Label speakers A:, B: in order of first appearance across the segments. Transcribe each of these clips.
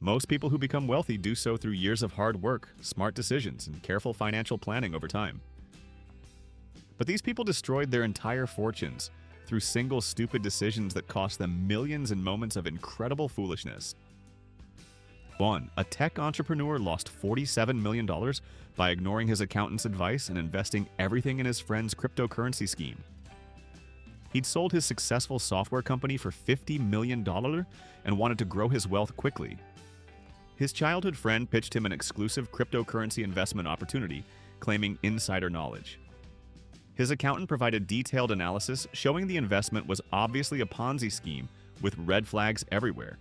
A: Most people who become wealthy do so through years of hard work, smart decisions, and careful financial planning over time. But these people destroyed their entire fortunes through single stupid decisions that cost them millions in moments of incredible foolishness. 1. A tech entrepreneur lost $47 million by ignoring his accountant's advice and investing everything in his friend's cryptocurrency scheme. He'd sold his successful software company for $50 million and wanted to grow his wealth quickly. His childhood friend pitched him an exclusive cryptocurrency investment opportunity, claiming insider knowledge. His accountant provided detailed analysis showing the investment was obviously a Ponzi scheme with red flags everywhere.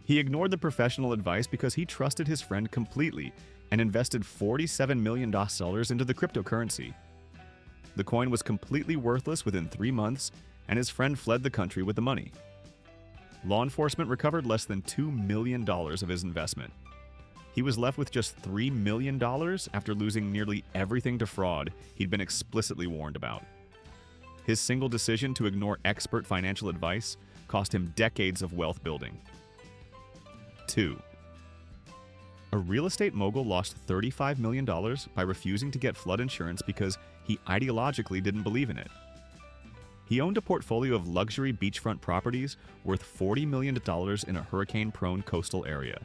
A: He ignored the professional advice because he trusted his friend completely and invested $47 million into the cryptocurrency. The coin was completely worthless within 3 months, and his friend fled the country with the money. Law enforcement recovered less than $2 million of his investment. He was left with just $3 million after losing nearly everything to fraud he'd been explicitly warned about. His single decision to ignore expert financial advice cost him decades of wealth building. 2. A real estate mogul lost $35 million by refusing to get flood insurance because he ideologically didn't believe in it. He owned a portfolio of luxury beachfront properties worth $40 million in a hurricane-prone coastal area.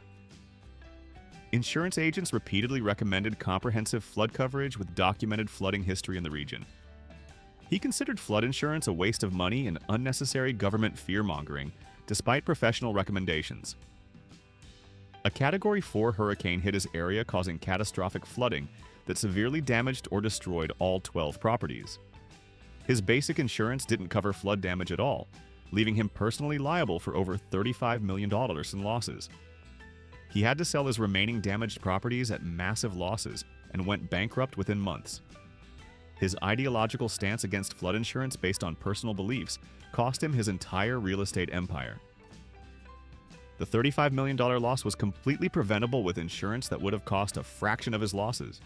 A: Insurance agents repeatedly recommended comprehensive flood coverage with documented flooding history in the region. He considered flood insurance a waste of money and unnecessary government fear-mongering, despite professional recommendations. A Category 4 hurricane hit his area, causing catastrophic flooding that severely damaged or destroyed all 12 properties. His basic insurance didn't cover flood damage at all, leaving him personally liable for over $35 million in losses. He had to sell his remaining damaged properties at massive losses and went bankrupt within months. His ideological stance against flood insurance based on personal beliefs cost him his entire real estate empire. The $35 million loss was completely preventable with insurance that would have cost a fraction of his losses.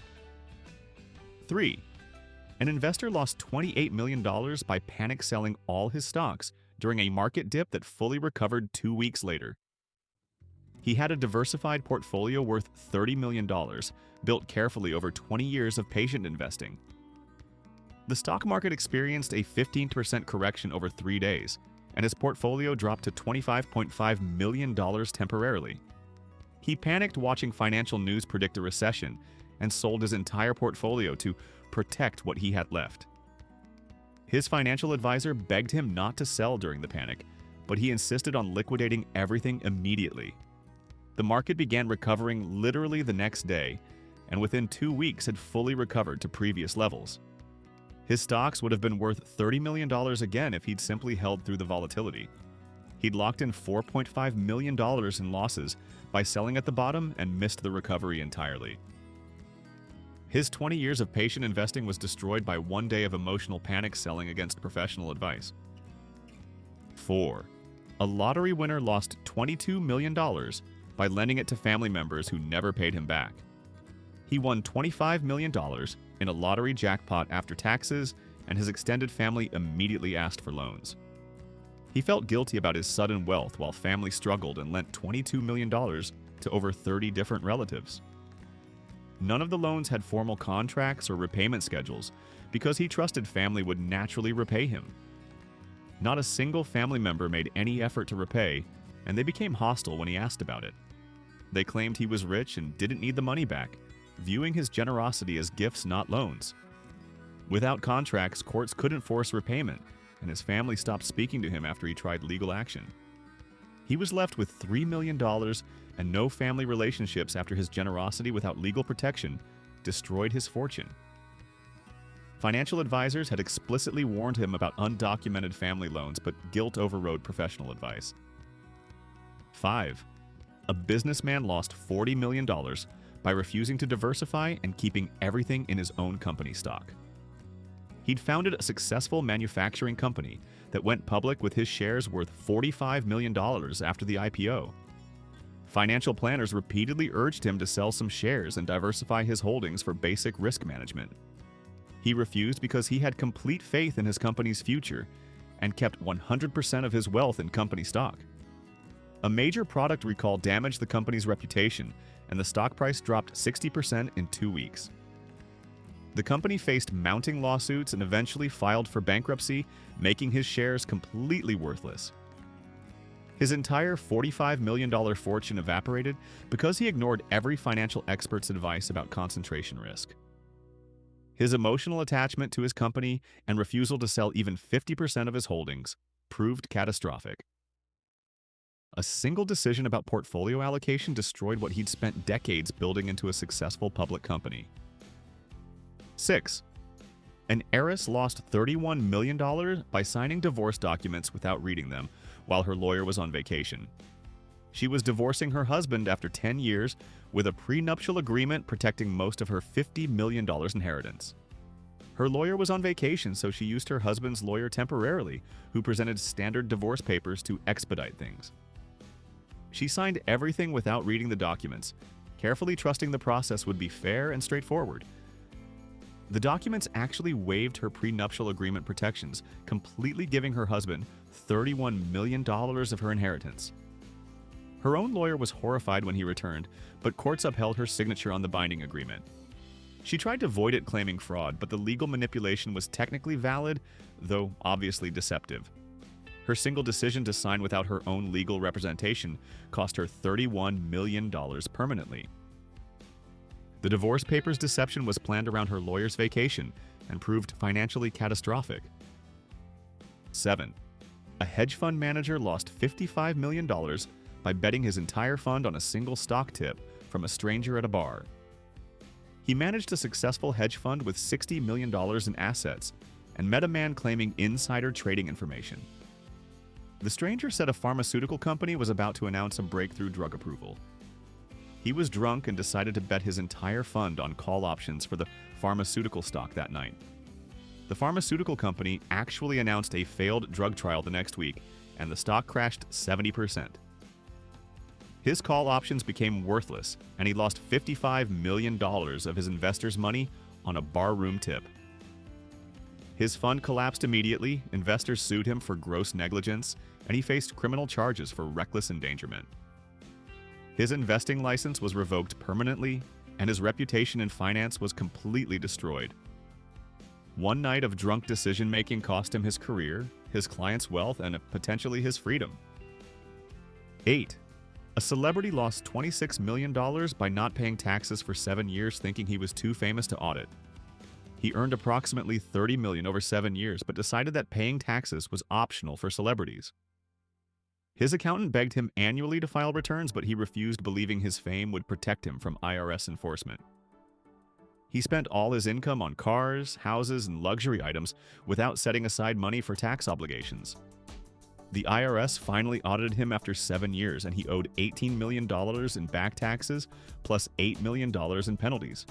A: 3. An investor lost $28 million by panic selling all his stocks during a market dip that fully recovered 2 weeks later. He had a diversified portfolio worth $30 million, built carefully over 20 years of patient investing. The stock market experienced a 15% correction over 3 days, and his portfolio dropped to $25.5 million temporarily. He panicked watching financial news predict a recession and sold his entire portfolio to protect what he had left. His financial advisor begged him not to sell during the panic, but he insisted on liquidating everything immediately. The market began recovering literally the next day, and within 2 weeks had fully recovered to previous levels. His stocks would have been worth $30 million again if he'd simply held through the volatility. He'd locked in $4.5 million in losses by selling at the bottom and missed the recovery entirely. His 20 years of patient investing was destroyed by 1 day of emotional panic selling against professional advice. 4. A lottery winner lost $22 million by lending it to family members who never paid him back. He won $25 million in a lottery jackpot after taxes, and his extended family immediately asked for loans. He felt guilty about his sudden wealth while family struggled and lent $22 million to over 30 different relatives. None of the loans had formal contracts or repayment schedules because he trusted family would naturally repay him. Not a single family member made any effort to repay, and they became hostile when he asked about it. They claimed he was rich and didn't need the money back, viewing his generosity as gifts, not loans. Without contracts, courts couldn't force repayment, and his family stopped speaking to him after he tried legal action. He was left with $3 million and no family relationships after his generosity without legal protection destroyed his fortune. Financial advisors had explicitly warned him about undocumented family loans, but guilt overrode professional advice. 5. A businessman lost $40 million by refusing to diversify and keeping everything in his own company stock. He'd founded a successful manufacturing company that went public with his shares worth $45 million after the IPO. Financial planners repeatedly urged him to sell some shares and diversify his holdings for basic risk management. He refused because he had complete faith in his company's future and kept 100% of his wealth in company stock. A major product recall damaged the company's reputation, and the stock price dropped 60% in 2 weeks. The company faced mounting lawsuits and eventually filed for bankruptcy, making his shares completely worthless. His entire $45 million fortune evaporated because he ignored every financial expert's advice about concentration risk. His emotional attachment to his company and refusal to sell even 50% of his holdings proved catastrophic. A single decision about portfolio allocation destroyed what he'd spent decades building into a successful public company. 6. An heiress lost $31 million by signing divorce documents without reading them while her lawyer was on vacation. She was divorcing her husband after 10 years with a prenuptial agreement protecting most of her $50 million inheritance. Her lawyer was on vacation, so she used her husband's lawyer temporarily, who presented standard divorce papers to expedite things. She signed everything without reading the documents, carefully trusting the process would be fair and straightforward. The documents actually waived her prenuptial agreement protections, completely giving her husband $31 million of her inheritance. Her own lawyer was horrified when he returned, but courts upheld her signature on the binding agreement. She tried to void it, claiming fraud, but the legal manipulation was technically valid, though obviously deceptive. Her single decision to sign without her own legal representation cost her $31 million permanently. The divorce papers deception was planned around her lawyer's vacation and proved financially catastrophic. 7. A hedge fund manager lost $55 million by betting his entire fund on a single stock tip from a stranger at a bar. He managed a successful hedge fund with $60 million in assets and met a man claiming insider trading information. The stranger said a pharmaceutical company was about to announce a breakthrough drug approval. He was drunk and decided to bet his entire fund on call options for the pharmaceutical stock that night. The pharmaceutical company actually announced a failed drug trial the next week, and the stock crashed 70%. His call options became worthless, and he lost $55 million of his investors' money on a barroom tip. His fund collapsed immediately, investors sued him for gross negligence, and he faced criminal charges for reckless endangerment. His investing license was revoked permanently, and his reputation in finance was completely destroyed. One night of drunk decision-making cost him his career, his clients' wealth, and potentially his freedom. 8. A celebrity lost $26 million by not paying taxes for 7 years, thinking he was too famous to audit. He earned approximately $30 million over 7 years, but decided that paying taxes was optional for celebrities. His accountant begged him annually to file returns, but he refused, believing his fame would protect him from IRS enforcement. He spent all his income on cars, houses, and luxury items without setting aside money for tax obligations. The IRS finally audited him after 7 years, and he owed $18 million in back taxes plus $8 million in penalties.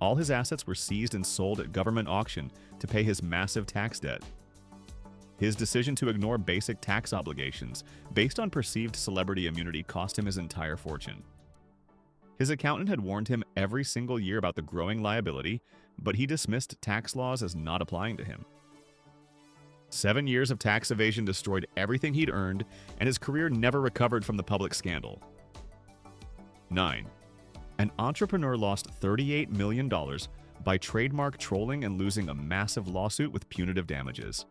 A: All his assets were seized and sold at government auction to pay his massive tax debt. His decision to ignore basic tax obligations based on perceived celebrity immunity cost him his entire fortune. His accountant had warned him every single year about the growing liability, but he dismissed tax laws as not applying to him. 7 years of tax evasion destroyed everything he'd earned, and his career never recovered from the public scandal. 9. An entrepreneur lost $38 million by trademark trolling and losing a massive lawsuit with punitive damages.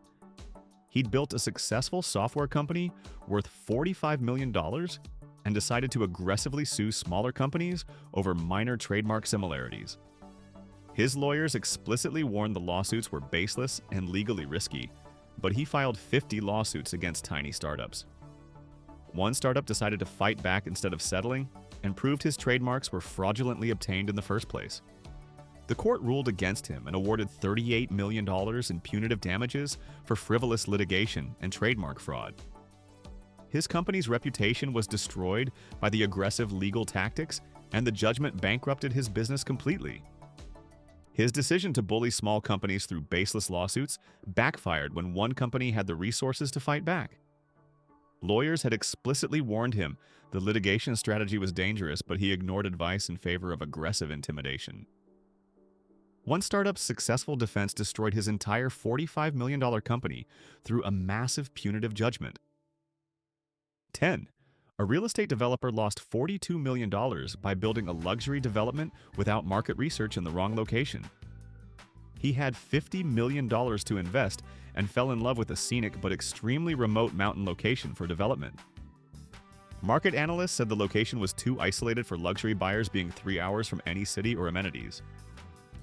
A: He'd built a successful software company worth $45 million and decided to aggressively sue smaller companies over minor trademark similarities. His lawyers explicitly warned the lawsuits were baseless and legally risky, but he filed 50 lawsuits against tiny startups. One startup decided to fight back instead of settling and proved his trademarks were fraudulently obtained in the first place. The court ruled against him and awarded $38 million in punitive damages for frivolous litigation and trademark fraud. His company's reputation was destroyed by the aggressive legal tactics, and the judgment bankrupted his business completely. His decision to bully small companies through baseless lawsuits backfired when one company had the resources to fight back. Lawyers had explicitly warned him the litigation strategy was dangerous, but he ignored advice in favor of aggressive intimidation. One startup's successful defense destroyed his entire $45 million company through a massive punitive judgment. 10. A real estate developer lost $42 million by building a luxury development without market research in the wrong location. He had $50 million to invest and fell in love with a scenic but extremely remote mountain location for development. Market analysts said the location was too isolated for luxury buyers, being 3 hours from any city or amenities.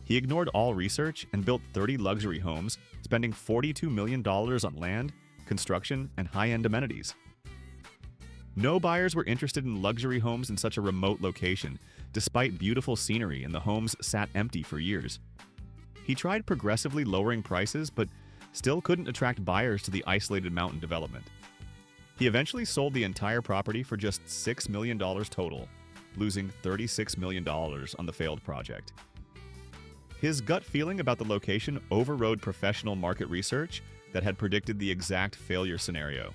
A: He ignored all research and built 30 luxury homes, spending $42 million on land, construction, and high-end amenities. No buyers were interested in luxury homes in such a remote location, despite beautiful scenery, and the homes sat empty for years. He tried progressively lowering prices, but still couldn't attract buyers to the isolated mountain development. He eventually sold the entire property for just $6 million total, losing $36 million on the failed project. His gut feeling about the location overrode professional market research that had predicted the exact failure scenario.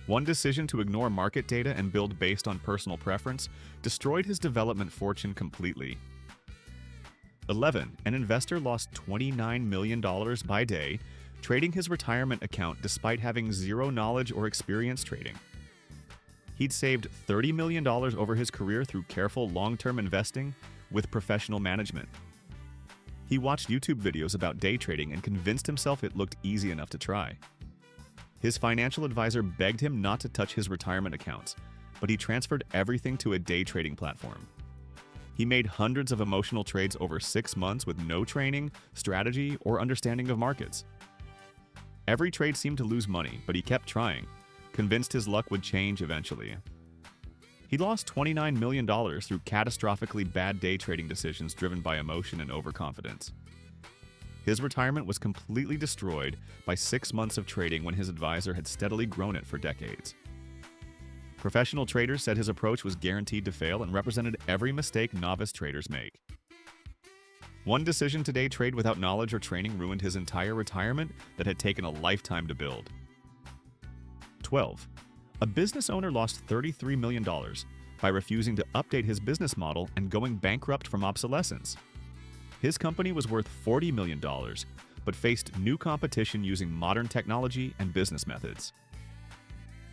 A: One decision to ignore market data and build based on personal preference destroyed his development fortune completely. 11. An investor lost $29 million by day trading his retirement account despite having zero knowledge or experience trading. He'd saved $30 million over his career through careful long-term investing with professional management. He watched YouTube videos about day trading and convinced himself it looked easy enough to try. His financial advisor begged him not to touch his retirement accounts, but he transferred everything to a day trading platform. He made hundreds of emotional trades over 6 months with no training, strategy, or understanding of markets. Every trade seemed to lose money, but he kept trying, convinced his luck would change eventually. He lost $29 million through catastrophically bad day trading decisions driven by emotion and overconfidence. His retirement was completely destroyed by 6 months of trading when his advisor had steadily grown it for decades. Professional traders said his approach was guaranteed to fail and represented every mistake novice traders make. One decision to day trade without knowledge or training ruined his entire retirement that had taken a lifetime to build. 12. A business owner lost $33 million by refusing to update his business model and going bankrupt from obsolescence. His company was worth $40 million, but faced new competition using modern technology and business methods.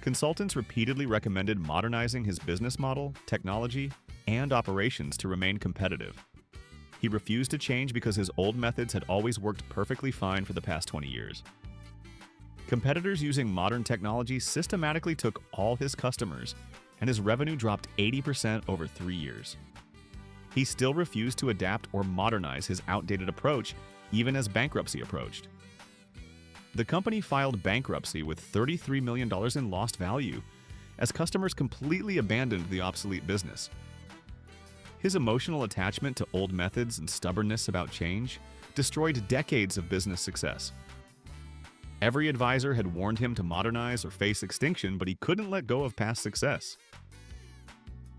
A: Consultants repeatedly recommended modernizing his business model, technology, and operations to remain competitive. He refused to change because his old methods had always worked perfectly fine for the past 20 years. Competitors using modern technology systematically took all his customers, and his revenue dropped 80% over 3 years. He still refused to adapt or modernize his outdated approach, even as bankruptcy approached. The company filed bankruptcy with $33 million in lost value, as customers completely abandoned the obsolete business. His emotional attachment to old methods and stubbornness about change destroyed decades of business success. Every advisor had warned him to modernize or face extinction, but he couldn't let go of past success.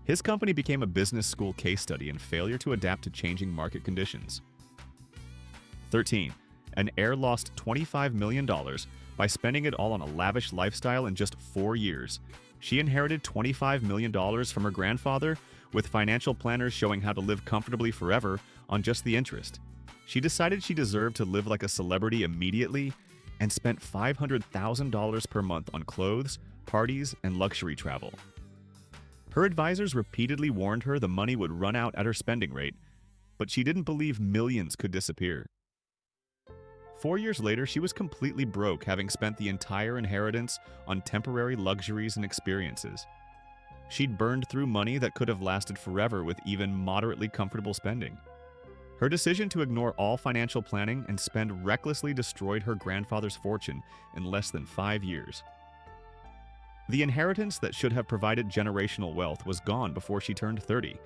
A: His company became a business school case study in failure to adapt to changing market conditions. 13. An heir lost $25 million by spending it all on a lavish lifestyle in just 4 years. She inherited $25 million from her grandfather, with financial planners showing how to live comfortably forever on just the interest. She decided she deserved to live like a celebrity immediately and spent $500,000 per month on clothes, parties, and luxury travel. Her advisors repeatedly warned her the money would run out at her spending rate, but she didn't believe millions could disappear. 4 years later, she was completely broke, having spent the entire inheritance on temporary luxuries and experiences. She'd burned through money that could have lasted forever with even moderately comfortable spending. Her decision to ignore all financial planning and spend recklessly destroyed her grandfather's fortune in less than 5 years. The inheritance that should have provided generational wealth was gone before she turned 30.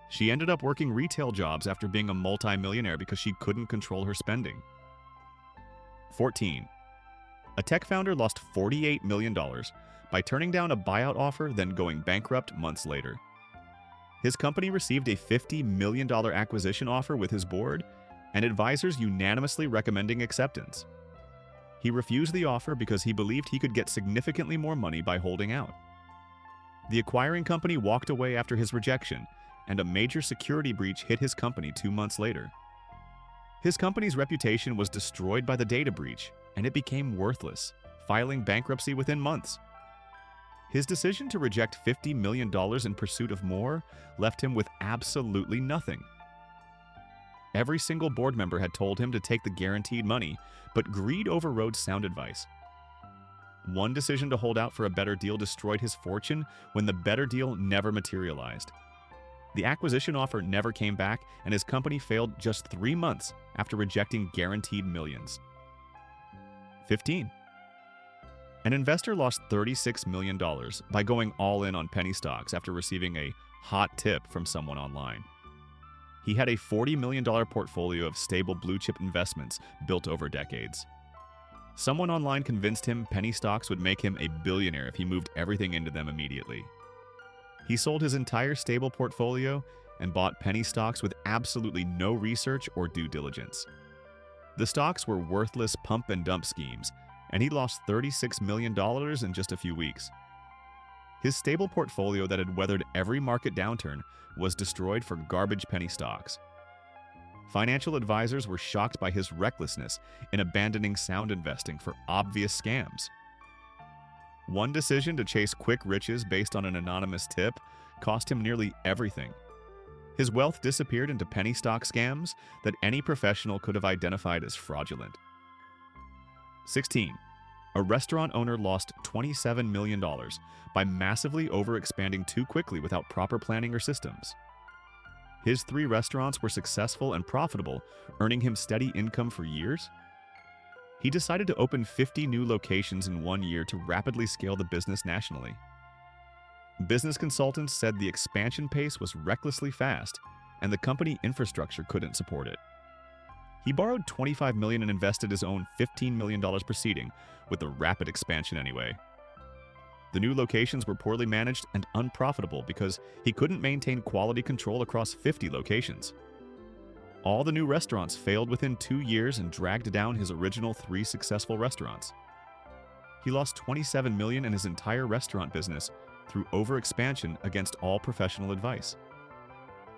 A: She ended up working retail jobs after being a multi-millionaire because she couldn't control her spending. 14. A tech founder lost $48 million by turning down a buyout offer, then going bankrupt months later. His company received a $50 million acquisition offer with his board and advisors unanimously recommending acceptance. He refused the offer because he believed he could get significantly more money by holding out. The acquiring company walked away after his rejection, and a major security breach hit his company 2 months later. His company's reputation was destroyed by the data breach, and it became worthless, filing bankruptcy within months. His decision to reject $50 million in pursuit of more left him with absolutely nothing. Every single board member had told him to take the guaranteed money, but greed overrode sound advice. One decision to hold out for a better deal destroyed his fortune when the better deal never materialized. The acquisition offer never came back, and his company failed just 3 months after rejecting guaranteed millions. 15. An investor lost $36 million by going all in on penny stocks after receiving a hot tip from someone online. He had a $40 million portfolio of stable blue-chip investments built over decades. Someone online convinced him penny stocks would make him a billionaire if he moved everything into them immediately. He sold his entire stable portfolio and bought penny stocks with absolutely no research or due diligence. The stocks were worthless pump-and-dump schemes, and he lost $36 million in just a few weeks. His stable portfolio that had weathered every market downturn was destroyed for garbage penny stocks. Financial advisors were shocked by his recklessness in abandoning sound investing for obvious scams. One decision to chase quick riches based on an anonymous tip cost him nearly everything. His wealth disappeared into penny stock scams that any professional could have identified as fraudulent. 16. A restaurant owner lost $27 million by massively overexpanding too quickly without proper planning or systems. His 3 restaurants were successful and profitable, earning him steady income for years. He decided to open 50 new locations in 1 year to rapidly scale the business nationally. Business consultants said the expansion pace was recklessly fast, and the company infrastructure couldn't support it. He borrowed $25 million and invested his own $15 million preceding, with the rapid expansion anyway. The new locations were poorly managed and unprofitable because he couldn't maintain quality control across 50 locations. All the new restaurants failed within 2 years and dragged down his original 3 successful restaurants. He lost $27 million in his entire restaurant business through overexpansion against all professional advice.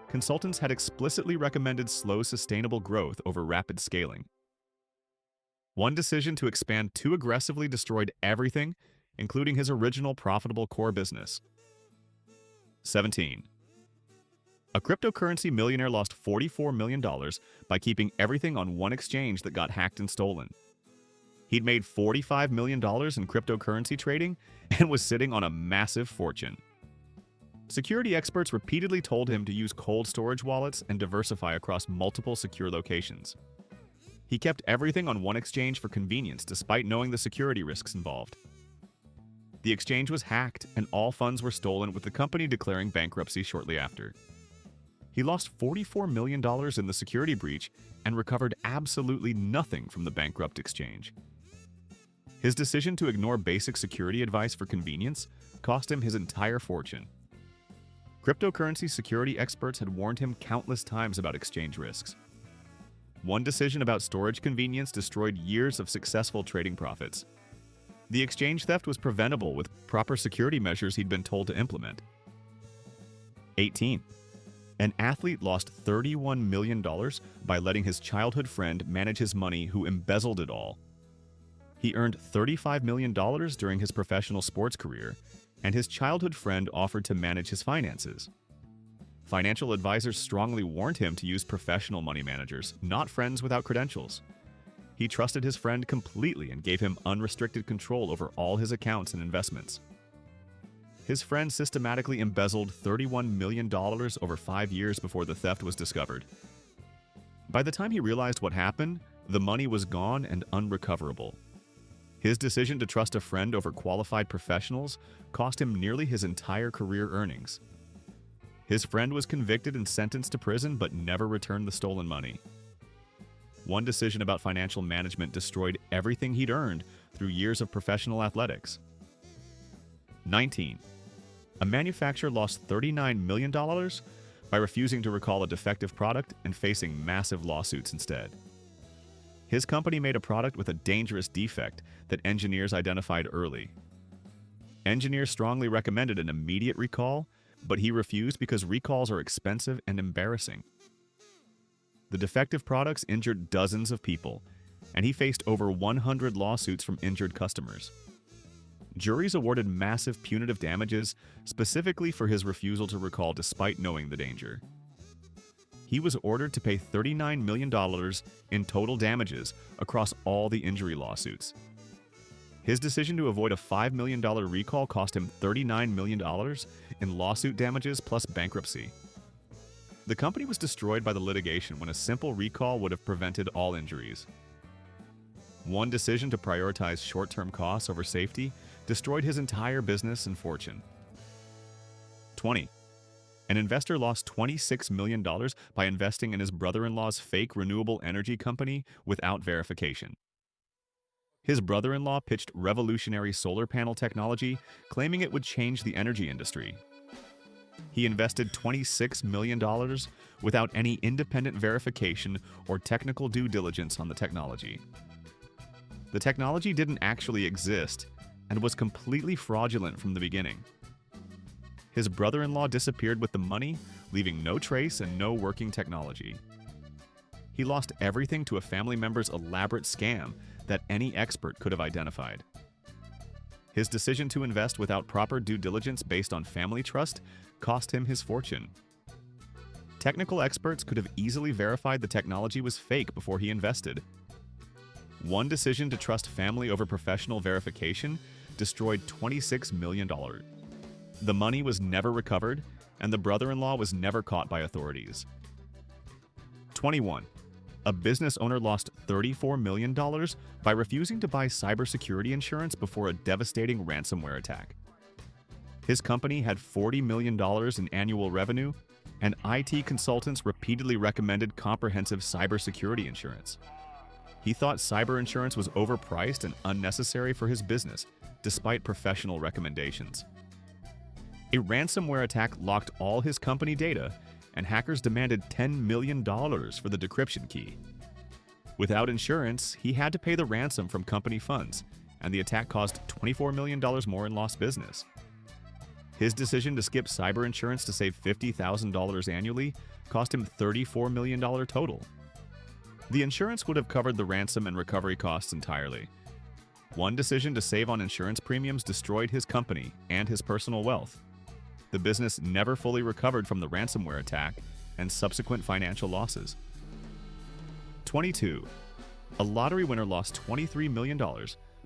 A: Consultants had explicitly recommended slow, sustainable growth over rapid scaling. One decision to expand too aggressively destroyed everything, including his original profitable core business. 17. A cryptocurrency millionaire lost $44 million by keeping everything on one exchange that got hacked and stolen. He'd made $45 million in cryptocurrency trading and was sitting on a massive fortune. Security experts repeatedly told him to use cold storage wallets and diversify across multiple secure locations. He kept everything on one exchange for convenience despite knowing the security risks involved. The exchange was hacked and all funds were stolen, with the company declaring bankruptcy shortly after. He lost $44 million in the security breach and recovered absolutely nothing from the bankrupt exchange. His decision to ignore basic security advice for convenience cost him his entire fortune. Cryptocurrency security experts had warned him countless times about exchange risks. One decision about storage convenience destroyed years of successful trading profits. The exchange theft was preventable with proper security measures he'd been told to implement. 18. An athlete lost $31 million by letting his childhood friend manage his money who embezzled it all. He earned $35 million during his professional sports career, and his childhood friend offered to manage his finances. Financial advisors strongly warned him to use professional money managers, not friends without credentials. He trusted his friend completely and gave him unrestricted control over all his accounts and investments. His friend systematically embezzled $31 million over 5 years before the theft was discovered. By the time he realized what happened, the money was gone and unrecoverable. His decision to trust a friend over qualified professionals cost him nearly his entire career earnings. His friend was convicted and sentenced to prison but never returned the stolen money. One decision about financial management destroyed everything he'd earned through years of professional athletics. 19. A manufacturer lost $39 million by refusing to recall a defective product and facing massive lawsuits instead. His company made a product with a dangerous defect that engineers identified early. Engineers strongly recommended an immediate recall, but he refused because recalls are expensive and embarrassing. The defective products injured dozens of people, and he faced over 100 lawsuits from injured customers. Juries awarded massive punitive damages specifically for his refusal to recall despite knowing the danger. He was ordered to pay $39 million in total damages across all the injury lawsuits. His decision to avoid a $5 million recall cost him $39 million in lawsuit damages plus bankruptcy. The company was destroyed by the litigation when a simple recall would have prevented all injuries. One decision to prioritize short-term costs over safety destroyed his entire business and fortune. 20. An investor lost $26 million by investing in his brother-in-law's fake renewable energy company without verification. His brother-in-law pitched revolutionary solar panel technology, claiming it would change the energy industry. He invested $26 million without any independent verification or technical due diligence on the technology. The technology didn't actually exist and was completely fraudulent from the beginning. His brother-in-law disappeared with the money, leaving no trace and no working technology. He lost everything to a family member's elaborate scam that any expert could have identified. His decision to invest without proper due diligence based on family trust cost him his fortune. Technical experts could have easily verified the technology was fake before he invested. One decision to trust family over professional verification destroyed $26 million. The money was never recovered, and the brother-in-law was never caught by authorities. 21. A business owner lost $34 million by refusing to buy cybersecurity insurance before a devastating ransomware attack. His company had $40 million in annual revenue, and IT consultants repeatedly recommended comprehensive cybersecurity insurance. He thought cyber insurance was overpriced and unnecessary for his business, despite professional recommendations. A ransomware attack locked all his company data, and hackers demanded $10 million for the decryption key. Without insurance, he had to pay the ransom from company funds, and the attack caused $24 million more in lost business. His decision to skip cyber insurance to save $50,000 annually cost him $34 million total. The insurance would have covered the ransom and recovery costs entirely. One decision to save on insurance premiums destroyed his company and his personal wealth. The business never fully recovered from the ransomware attack and subsequent financial losses. 22. A lottery winner lost $23 million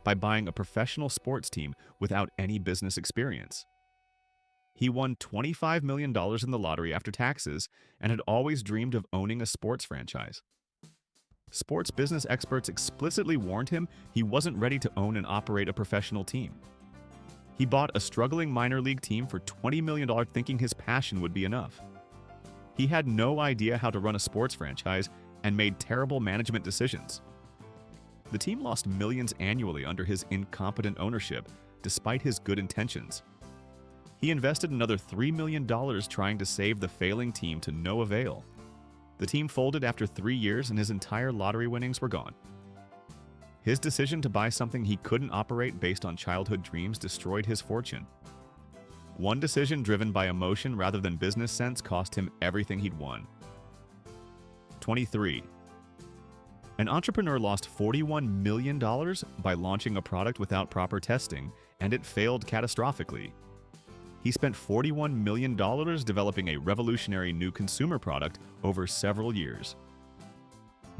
A: by buying a professional sports team without any business experience. He won $25 million in the lottery after taxes and had always dreamed of owning a sports franchise. Sports business experts explicitly warned him he wasn't ready to own and operate a professional team. He bought a struggling minor league team for $20 million thinking his passion would be enough. He had no idea how to run a sports franchise and made terrible management decisions. The team lost millions annually under his incompetent ownership, despite his good intentions. He invested another $3 million trying to save the failing team to no avail. The team folded after 3 years and his entire lottery winnings were gone. His decision to buy something he couldn't operate based on childhood dreams destroyed his fortune. One decision driven by emotion rather than business sense cost him everything he'd won. 23. An entrepreneur lost $41 million by launching a product without proper testing, and it failed catastrophically. He spent $41 million developing a revolutionary new consumer product over several years.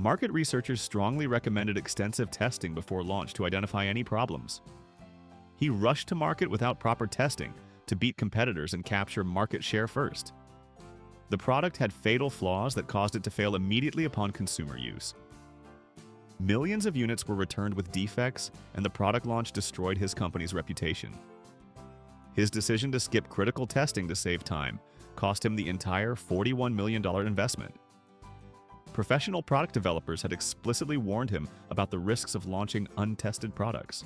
A: Market researchers strongly recommended extensive testing before launch to identify any problems. He rushed to market without proper testing to beat competitors and capture market share first. The product had fatal flaws that caused it to fail immediately upon consumer use. Millions of units were returned with defects, and the product launch destroyed his company's reputation. His decision to skip critical testing to save time cost him the entire $41 million investment. Professional product developers had explicitly warned him about the risks of launching untested products.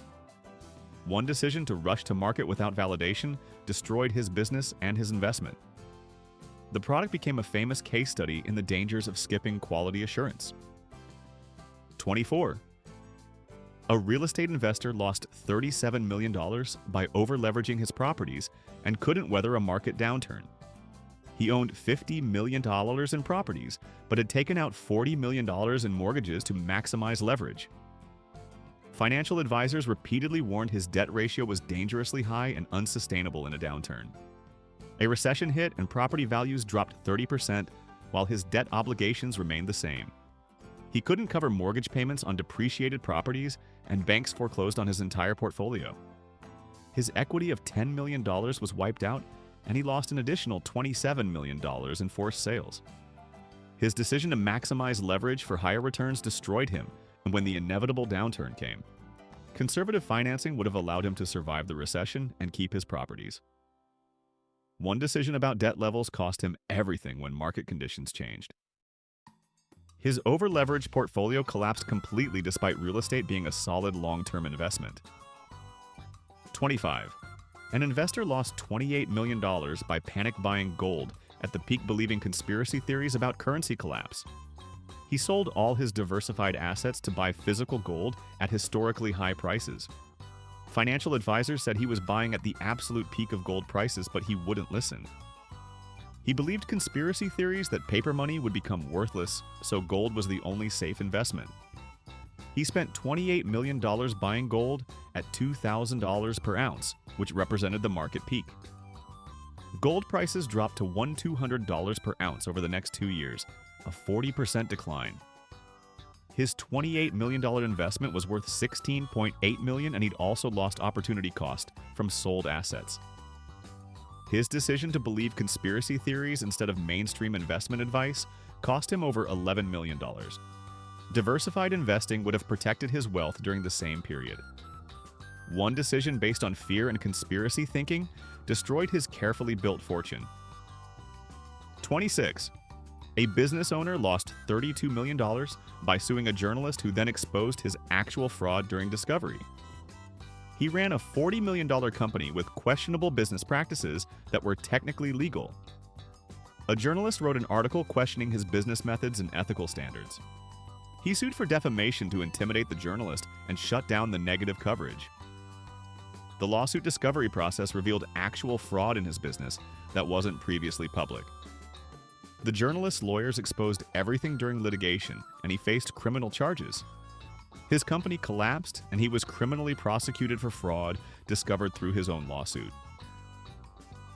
A: One decision to rush to market without validation destroyed his business and his investment. The product became a famous case study in the dangers of skipping quality assurance. 24. A real estate investor lost $37 million by over-leveraging his properties and couldn't weather a market downturn. He owned $50 million in properties, but had taken out $40 million in mortgages to maximize leverage. Financial advisors repeatedly warned his debt ratio was dangerously high and unsustainable in a downturn. A recession hit and property values dropped 30%, while his debt obligations remained the same. He couldn't cover mortgage payments on depreciated properties, and banks foreclosed on his entire portfolio. His equity of $10 million was wiped out, and he lost an additional $27 million in forced sales. His decision to maximize leverage for higher returns destroyed him when the inevitable downturn came. Conservative financing would have allowed him to survive the recession and keep his properties. One decision about debt levels cost him everything when market conditions changed. His over-leveraged portfolio collapsed completely despite real estate being a solid long-term investment. 25. An investor lost $28 million by panic buying gold at the peak, believing conspiracy theories about currency collapse. He sold all his diversified assets to buy physical gold at historically high prices. Financial advisors said he was buying at the absolute peak of gold prices, but he wouldn't listen. He believed conspiracy theories that paper money would become worthless, so gold was the only safe investment. He spent $28 million buying gold at $2,000 per ounce, which represented the market peak. Gold prices dropped to $1,200 per ounce over the next 2 years, a 40% decline. His $28 million investment was worth $16.8 million, and he'd also lost opportunity cost from sold assets. His decision to believe conspiracy theories instead of mainstream investment advice cost him over $11 million. Diversified investing would have protected his wealth during the same period. One decision based on fear and conspiracy thinking destroyed his carefully built fortune. 26. A business owner lost $32 million by suing a journalist who then exposed his actual fraud during discovery. He ran a $40 million company with questionable business practices that were technically legal. A journalist wrote an article questioning his business methods and ethical standards. He sued for defamation to intimidate the journalist and shut down the negative coverage. The lawsuit discovery process revealed actual fraud in his business that wasn't previously public. The journalist's lawyers exposed everything during litigation, and he faced criminal charges. His company collapsed, and he was criminally prosecuted for fraud discovered through his own lawsuit.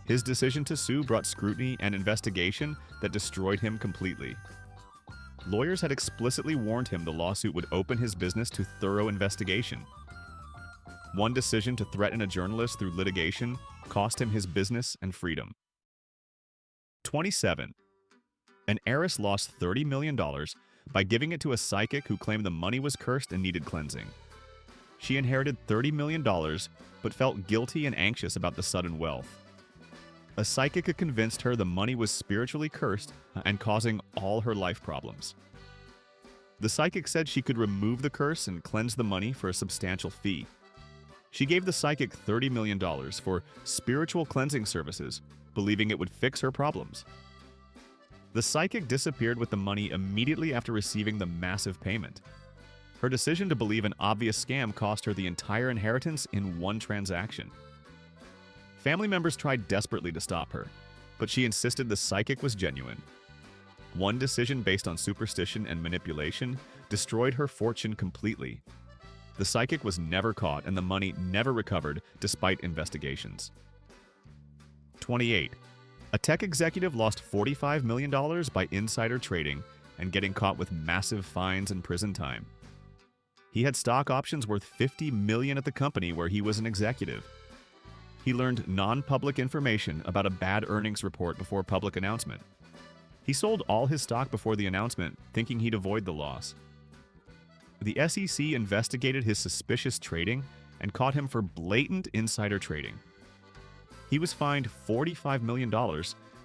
A: His decision to sue brought scrutiny and investigation that destroyed him completely. Lawyers had explicitly warned him the lawsuit would open his business to thorough investigation. One decision to threaten a journalist through litigation cost him his business and freedom. 27. An heiress lost $30 million by giving it to a psychic who claimed the money was cursed and needed cleansing. She inherited $30 million, but felt guilty and anxious about the sudden wealth. A psychic had convinced her the money was spiritually cursed and causing all her life problems. The psychic said she could remove the curse and cleanse the money for a substantial fee. She gave the psychic $30 million for spiritual cleansing services, believing it would fix her problems. The psychic disappeared with the money immediately after receiving the massive payment. Her decision to believe an obvious scam cost her the entire inheritance in one transaction. Family members tried desperately to stop her, but she insisted the psychic was genuine. One decision based on superstition and manipulation destroyed her fortune completely. The psychic was never caught and the money never recovered despite investigations. 28. A tech executive lost $45 million by insider trading and getting caught with massive fines and prison time. He had stock options worth $50 million at the company where he was an executive. He learned non-public information about a bad earnings report before public announcement. He sold all his stock before the announcement, thinking he'd avoid the loss. The SEC investigated his suspicious trading and caught him for blatant insider trading. He was fined $45 million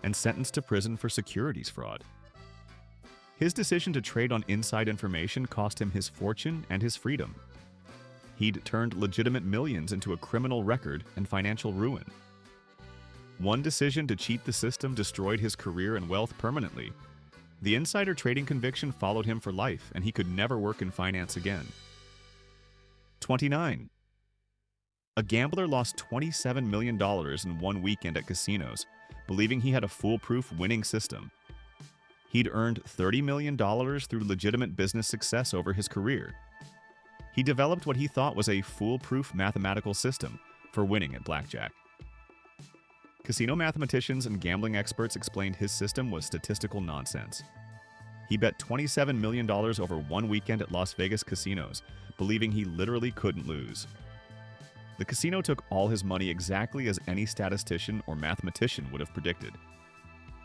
A: and sentenced to prison for securities fraud. His decision to trade on inside information cost him his fortune and his freedom. He'd turned legitimate millions into a criminal record and financial ruin. One decision to cheat the system destroyed his career and wealth permanently. The insider trading conviction followed him for life, and he could never work in finance again. 29. A gambler lost $27 million in one weekend at casinos, believing he had a foolproof winning system. He'd earned $30 million through legitimate business success over his career. He developed what he thought was a foolproof mathematical system for winning at blackjack. Casino mathematicians and gambling experts explained his system was statistical nonsense. He bet $27 million over one weekend at Las Vegas casinos, believing he literally couldn't lose. The casino took all his money exactly as any statistician or mathematician would have predicted.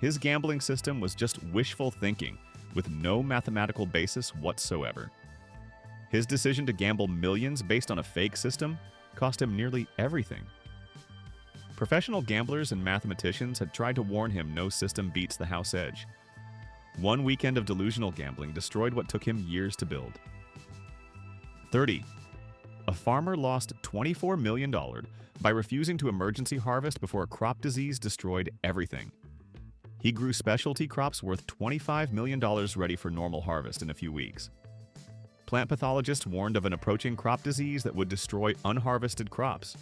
A: His gambling system was just wishful thinking, with no mathematical basis whatsoever. His decision to gamble millions based on a fake system cost him nearly everything. Professional gamblers and mathematicians had tried to warn him no system beats the house edge. One weekend of delusional gambling destroyed what took him years to build. 30. A farmer lost $24 million by refusing to emergency harvest before a crop disease destroyed everything. He grew specialty crops worth $25 million ready for normal harvest in a few weeks. Plant pathologists warned of an approaching crop disease that would destroy unharvested crops.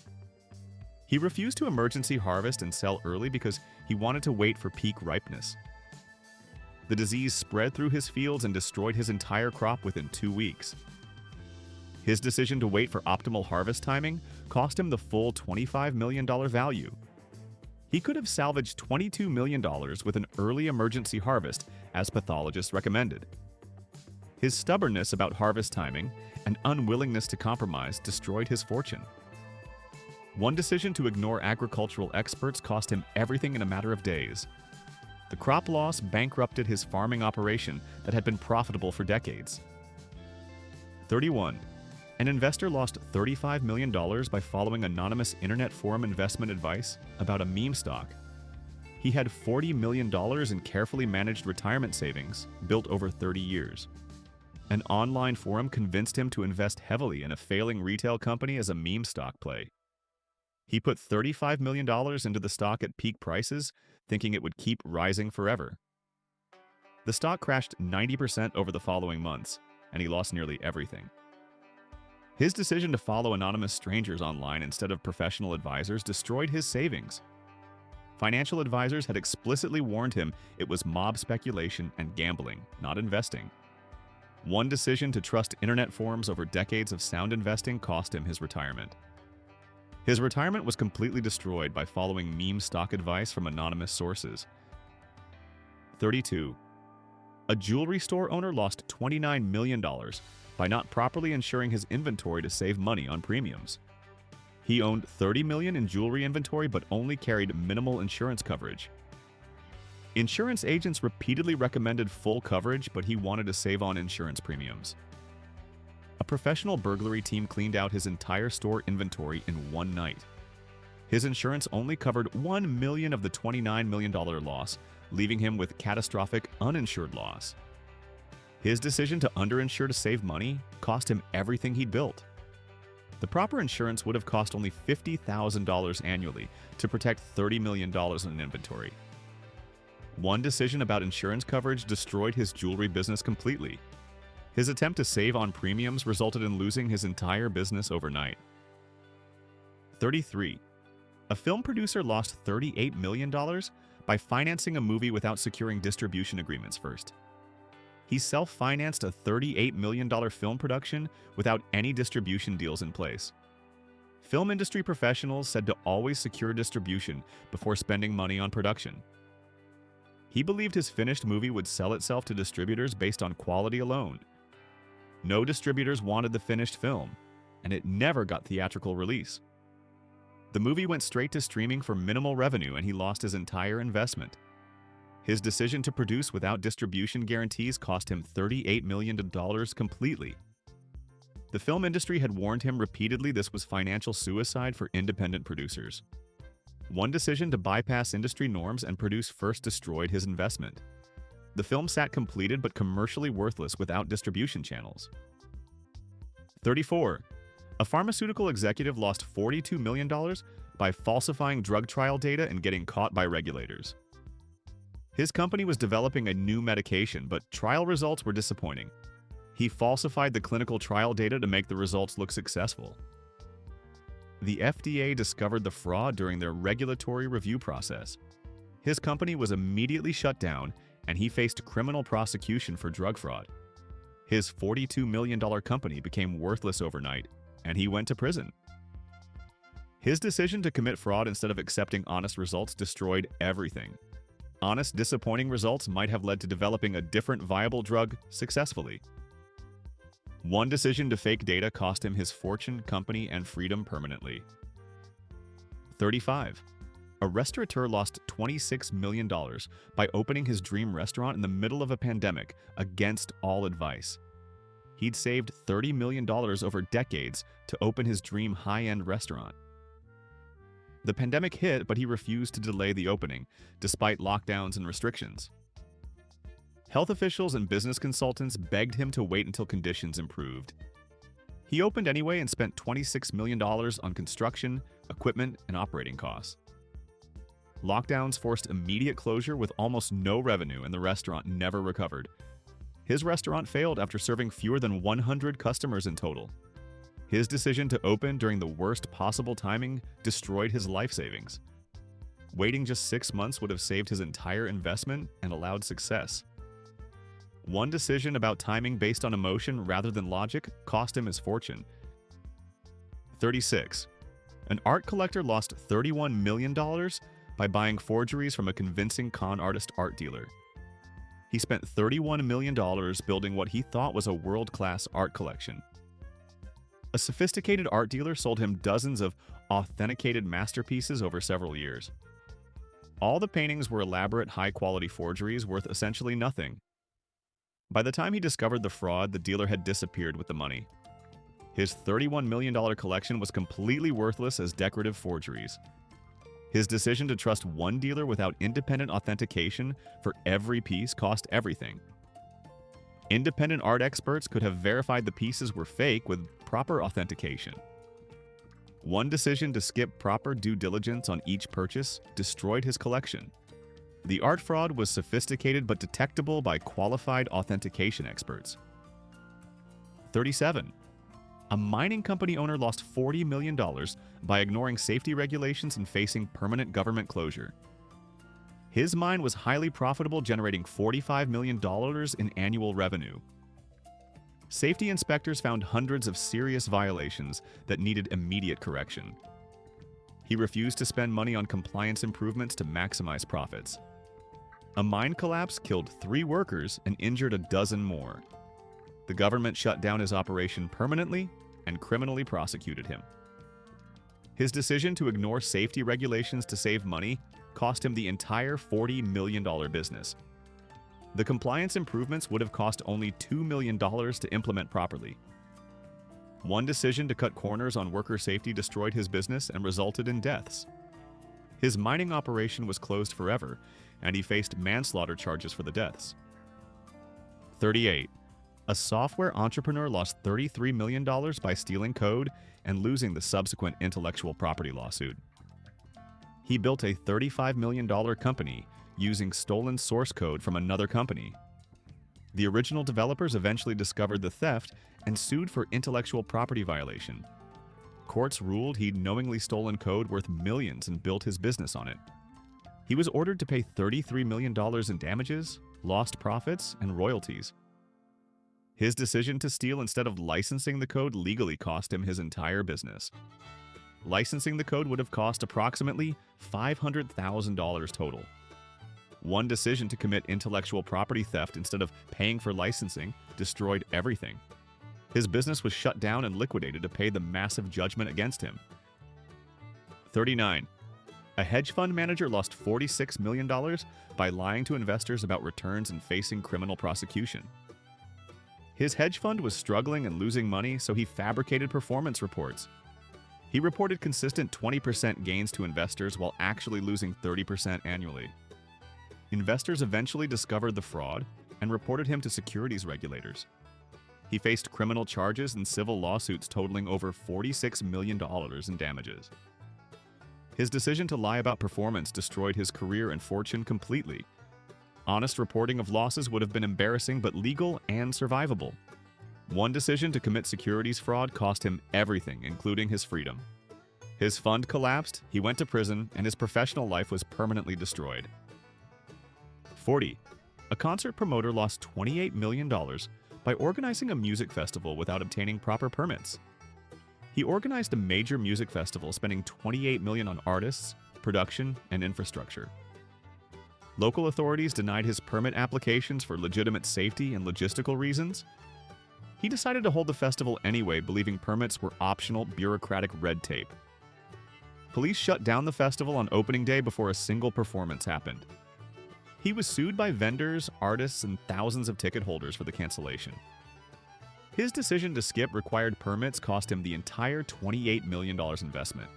A: He refused to emergency harvest and sell early because he wanted to wait for peak ripeness. The disease spread through his fields and destroyed his entire crop within 2 weeks. His decision to wait for optimal harvest timing cost him the full $25 million value. He could have salvaged $22 million with an early emergency harvest, as pathologists recommended. His stubbornness about harvest timing and unwillingness to compromise destroyed his fortune. One decision to ignore agricultural experts cost him everything in a matter of days. The crop loss bankrupted his farming operation that had been profitable for decades. 31. An investor lost $35 million by following anonymous internet forum investment advice about a meme stock. He had $40 million in carefully managed retirement savings built over 30 years. An online forum convinced him to invest heavily in a failing retail company as a meme stock play. He put $35 million into the stock at peak prices, thinking it would keep rising forever. The stock crashed 90% over the following months, and he lost nearly everything. His decision to follow anonymous strangers online instead of professional advisors destroyed his savings. Financial advisors had explicitly warned him it was mob speculation and gambling, not investing. One decision to trust internet forums over decades of sound investing cost him his retirement. His retirement was completely destroyed by following meme stock advice from anonymous sources. 32. A jewelry store owner lost $29 million by not properly insuring his inventory to save money on premiums. He owned $30 million in jewelry inventory but only carried minimal insurance coverage. Insurance agents repeatedly recommended full coverage, but he wanted to save on insurance premiums. A professional burglary team cleaned out his entire store inventory in one night. His insurance only covered $1 million of the $29 million loss, leaving him with catastrophic uninsured loss. His decision to underinsure to save money cost him everything he'd built. The proper insurance would have cost only $50,000 annually to protect $30 million in inventory. One decision about insurance coverage destroyed his jewelry business completely. His attempt to save on premiums resulted in losing his entire business overnight. 33. A film producer lost $38 million by financing a movie without securing distribution agreements first. He self-financed a $38 million film production without any distribution deals in place. Film industry professionals said to always secure distribution before spending money on production. He believed his finished movie would sell itself to distributors based on quality alone. No distributors wanted the finished film, and it never got theatrical release. The movie went straight to streaming for minimal revenue, and he lost his entire investment. His decision to produce without distribution guarantees cost him $38 million completely. The film industry had warned him repeatedly this was financial suicide for independent producers. One decision to bypass industry norms and produce first destroyed his investment. The film sat completed but commercially worthless without distribution channels. 34. A pharmaceutical executive lost $42 million by falsifying drug trial data and getting caught by regulators. His company was developing a new medication, but trial results were disappointing. He falsified the clinical trial data to make the results look successful. The FDA discovered the fraud during their regulatory review process. His company was immediately shut down, and he faced criminal prosecution for drug fraud. His $42 million company became worthless overnight, and he went to prison. His decision to commit fraud instead of accepting honest results destroyed everything. Honest, disappointing results might have led to developing a different viable drug successfully. One decision to fake data cost him his fortune, company, and freedom permanently. 35. A restaurateur lost $26 million by opening his dream restaurant in the middle of a pandemic against all advice. He'd saved $30 million over decades to open his dream high-end restaurant. The pandemic hit, but he refused to delay the opening, despite lockdowns and restrictions. Health officials and business consultants begged him to wait until conditions improved. He opened anyway and spent $26 million on construction, equipment, and operating costs. Lockdowns forced immediate closure with almost no revenue, and the restaurant never recovered. His restaurant failed after serving fewer than 100 customers in total. His decision to open during the worst possible timing destroyed his life savings. Waiting just 6 months would have saved his entire investment and allowed success. One decision about timing based on emotion rather than logic cost him his fortune. 36. An art collector lost $31 million by buying forgeries from a convincing con artist art dealer. He spent $31 million building what he thought was a world-class art collection. A sophisticated art dealer sold him dozens of authenticated masterpieces over several years. All the paintings were elaborate, high-quality forgeries worth essentially nothing. By the time he discovered the fraud, the dealer had disappeared with the money. His $31 million collection was completely worthless as decorative forgeries. His decision to trust one dealer without independent authentication for every piece cost everything. Independent art experts could have verified the pieces were fake with proper authentication. One decision to skip proper due diligence on each purchase destroyed his collection. The art fraud was sophisticated but detectable by qualified authentication experts. 37. A mining company owner lost $40 million by ignoring safety regulations and facing permanent government closure. His mine was highly profitable, generating $45 million in annual revenue. Safety inspectors found hundreds of serious violations that needed immediate correction. He refused to spend money on compliance improvements to maximize profits. A mine collapse killed 3 workers and injured a dozen more. The government shut down his operation permanently and criminally prosecuted him. His decision to ignore safety regulations to save money cost him the entire $40 million business. The compliance improvements would have cost only $2 million to implement properly. One decision to cut corners on worker safety destroyed his business and resulted in deaths. His mining operation was closed forever, and he faced manslaughter charges for the deaths. 38. A software entrepreneur lost $33 million by stealing code and losing the subsequent intellectual property lawsuit. He built a $35 million company using stolen source code from another company. The original developers eventually discovered the theft and sued for intellectual property violation. Courts ruled he'd knowingly stolen code worth millions and built his business on it. He was ordered to pay $33 million in damages, lost profits, and royalties. His decision to steal instead of licensing the code legally cost him his entire business. Licensing the code would have cost approximately $500,000 total. One decision to commit intellectual property theft instead of paying for licensing destroyed everything. His business was shut down and liquidated to pay the massive judgment against him. 39. A hedge fund manager lost $46 million by lying to investors about returns and facing criminal prosecution. His hedge fund was struggling and losing money, so he fabricated performance reports. He reported consistent 20% gains to investors while actually losing 30% annually. Investors eventually discovered the fraud and reported him to securities regulators. He faced criminal charges and civil lawsuits totaling over $46 million in damages. His decision to lie about performance destroyed his career and fortune completely. Honest reporting of losses would have been embarrassing but legal and survivable. One decision to commit securities fraud cost him everything, including his freedom. His fund collapsed, he went to prison, and his professional life was permanently destroyed. 40. A concert promoter lost $28 million by organizing a music festival without obtaining proper permits. He organized a major music festival, spending $28 million on artists, production, and infrastructure. Local authorities denied his permit applications for legitimate safety and logistical reasons. He decided to hold the festival anyway, believing permits were optional bureaucratic red tape. Police shut down the festival on opening day before a single performance happened. He was sued by vendors, artists, and thousands of ticket holders for the cancellation. His decision to skip required permits cost him the entire $28 million investment.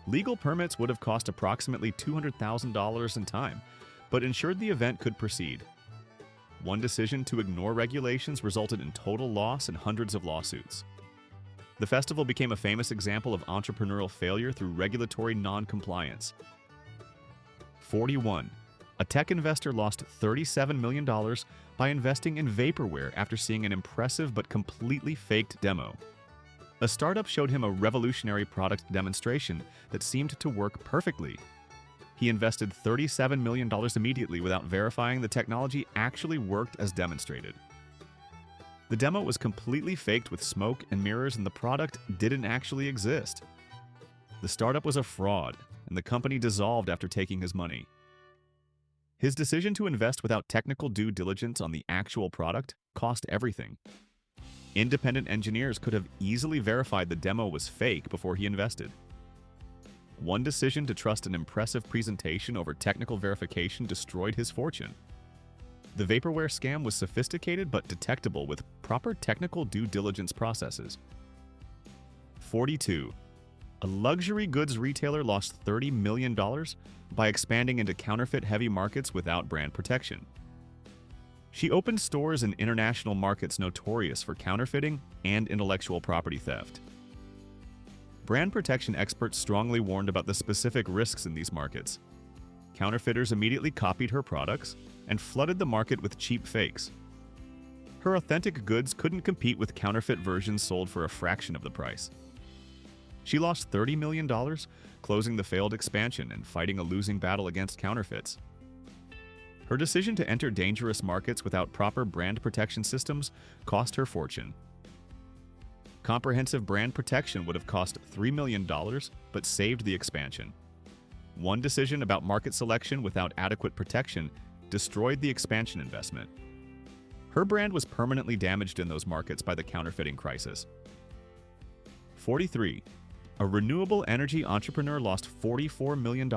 A: Legal permits would have cost approximately $200,000 in time, but ensured the event could proceed. One decision to ignore regulations resulted in total loss and hundreds of lawsuits. The festival became a famous example of entrepreneurial failure through regulatory non-compliance. 41. A tech investor lost $37 million by investing in vaporware after seeing an impressive but completely faked demo. A startup showed him a revolutionary product demonstration that seemed to work perfectly. He invested $37 million immediately without verifying the technology actually worked as demonstrated. The demo was completely faked with smoke and mirrors, and the product didn't actually exist. The startup was a fraud, and the company dissolved after taking his money. His decision to invest without technical due diligence on the actual product cost everything. Independent engineers could have easily verified the demo was fake before he invested. One decision to trust an impressive presentation over technical verification destroyed his fortune. The vaporware scam was sophisticated but detectable with proper technical due diligence processes. 42. A luxury goods retailer lost $30 million by expanding into counterfeit-heavy markets without brand protection. She opened stores in international markets notorious for counterfeiting and intellectual property theft. Brand protection experts strongly warned about the specific risks in these markets. Counterfeiters immediately copied her products and flooded the market with cheap fakes. Her authentic goods couldn't compete with counterfeit versions sold for a fraction of the price. She lost $30 million, closing the failed expansion and fighting a losing battle against counterfeits. Her decision to enter dangerous markets without proper brand protection systems cost her fortune. Comprehensive brand protection would have cost $3 million, but saved the expansion. One decision about market selection without adequate protection destroyed the expansion investment. Her brand was permanently damaged in those markets by the counterfeiting crisis. 43. A renewable energy entrepreneur lost $44 million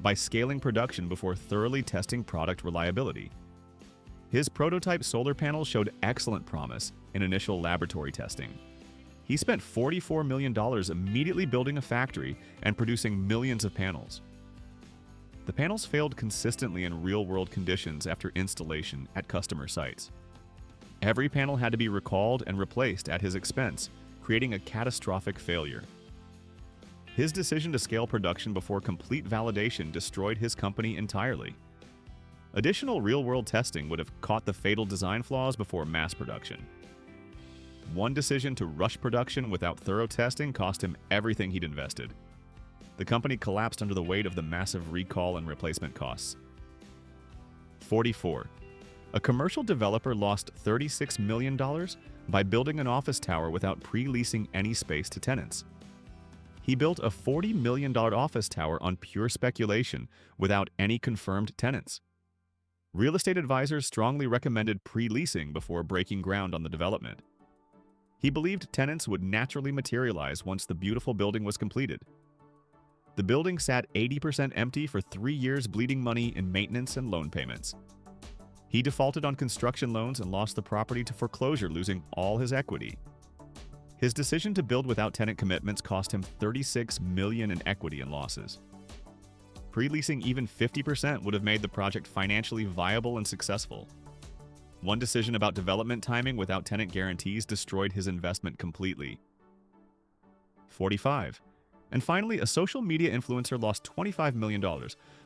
A: by scaling production before thoroughly testing product reliability. His prototype solar panels showed excellent promise in initial laboratory testing. He spent $44 million immediately building a factory and producing millions of panels. The panels failed consistently in real-world conditions after installation at customer sites. Every panel had to be recalled and replaced at his expense, creating a catastrophic failure. His decision to scale production before complete validation destroyed his company entirely. Additional real-world testing would have caught the fatal design flaws before mass production. One decision to rush production without thorough testing cost him everything he'd invested. The company collapsed under the weight of the massive recall and replacement costs. 44. A commercial developer lost $36 million by building an office tower without pre-leasing any space to tenants. He built a $40 million office tower on pure speculation without any confirmed tenants. Real estate advisors strongly recommended pre-leasing before breaking ground on the development. He believed tenants would naturally materialize once the beautiful building was completed. The building sat 80% empty for 3 years, bleeding money in maintenance and loan payments. He defaulted on construction loans and lost the property to foreclosure, losing all his equity. His decision to build without tenant commitments cost him $36 million in equity and losses. Pre-leasing even 50% would have made the project financially viable and successful. One decision about development timing without tenant guarantees destroyed his investment completely. 45. And finally, a social media influencer lost $25 million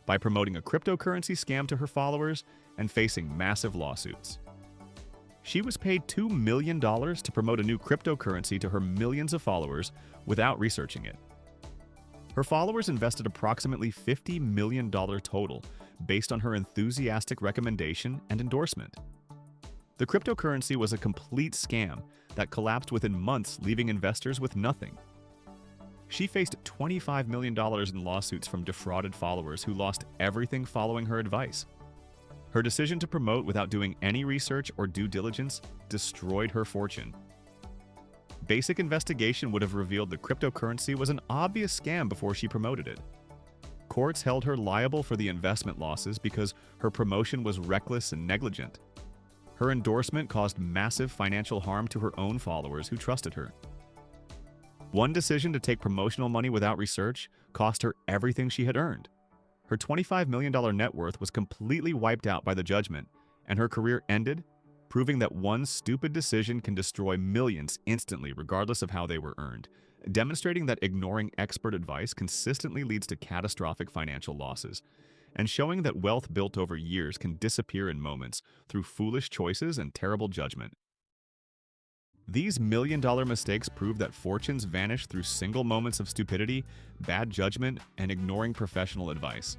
A: by promoting a cryptocurrency scam to her followers and facing massive lawsuits. She was paid $2 million to promote a new cryptocurrency to her millions of followers without researching it. Her followers invested approximately $50 million total based on her enthusiastic recommendation and endorsement. The cryptocurrency was a complete scam that collapsed within months, leaving investors with nothing. She faced $25 million in lawsuits from defrauded followers who lost everything following her advice. Her decision to promote without doing any research or due diligence destroyed her fortune. Basic investigation would have revealed the cryptocurrency was an obvious scam before she promoted it. Courts held her liable for the investment losses because her promotion was reckless and negligent. Her endorsement caused massive financial harm to her own followers who trusted her. One decision to take promotional money without research cost her everything she had earned. Her $25 million net worth was completely wiped out by the judgment, and her career ended, proving that one stupid decision can destroy millions instantly regardless of how they were earned, demonstrating that ignoring expert advice consistently leads to catastrophic financial losses, and showing that wealth built over years can disappear in moments through foolish choices and terrible judgment. These million-dollar mistakes prove that fortunes vanish through single moments of stupidity, bad judgment, and ignoring professional advice.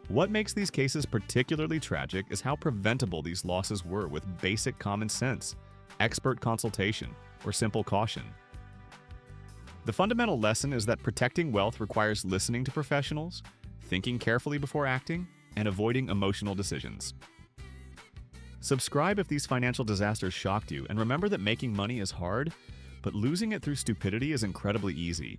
A: What makes these cases particularly tragic is how preventable these losses were with basic common sense, expert consultation, or simple caution. The fundamental lesson is that protecting wealth requires listening to professionals, thinking carefully before acting, and avoiding emotional decisions. Subscribe if these financial disasters shocked you, and remember that making money is hard, but losing it through stupidity is incredibly easy.